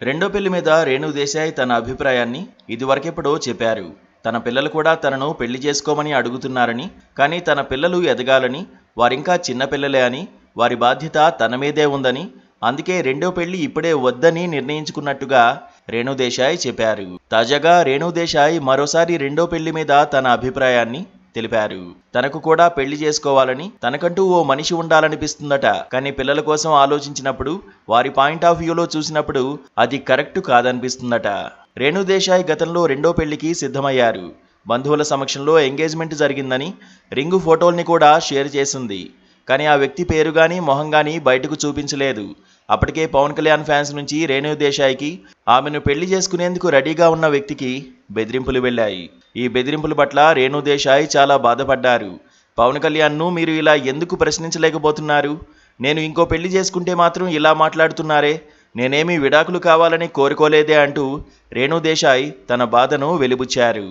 రెండో పెళ్లి మీద రేణు దేశాయ్ తన అభిప్రాయాన్ని ఇదివరకెప్పుడో చెప్పారు. తన పిల్లలు కూడా తనను పెళ్లి చేసుకోమని అడుగుతున్నారని, కానీ తన పిల్లలు ఎదగాలని, వారింకా చిన్నపిల్లలే అని, వారి బాధ్యత తన మీదే ఉందని, అందుకే రెండో పెళ్లి ఇప్పుడే వద్దని నిర్ణయించుకున్నట్టుగా రేణు దేశాయ్ చెప్పారు. తాజాగా రేణు దేశాయ్ మరోసారి రెండో పెళ్లి మీద తన అభిప్రాయాన్ని తెలిపారు. తనకు కూడా పెళ్లి చేసుకోవాలని, తనకంటూ ఓ మనిషి ఉండాలనిపిస్తుందట. కానీ పిల్లల కోసం ఆలోచించినప్పుడు, వారి పాయింట్ ఆఫ్ వ్యూలో చూసినప్పుడు అది కరెక్ట్ కాదనిపిస్తుందట. రేణు దేశాయ్ గతంలో రెండో పెళ్లికి సిద్ధమయ్యారు. బంధువుల సమక్షంలో ఎంగేజ్మెంట్ జరిగిందని, రింగు ఫోటోల్ని కూడా షేర్ చేసింది. కానీ ఆ వ్యక్తి పేరు గానీ మొహం గానీ బయటకు చూపించలేదు. అప్పటికే పవన్ కళ్యాణ్ ఫ్యాన్స్ నుంచి రేణు దేశాయ్కి, ఆమెను పెళ్లి చేసుకునేందుకు రెడీగా ఉన్న వ్యక్తికి బెదిరింపులు వెళ్ళాయి. ఈ బెదిరింపుల పట్ల రేణు దేశాయ్ చాలా బాధపడ్డారు. పవన్ కళ్యాణ్ను మీరు ఇలా ఎందుకు ప్రశ్నించలేకపోతున్నారు? నేను ఇంకో పెళ్లి చేసుకుంటే మాత్రం ఇలా మాట్లాడుతున్నారే, నేనేమీ విడాకులు కావాలని కోరుకోలేదే అంటూ రేణు దేశాయ్ తన బాధను వెలిబుచ్చారు.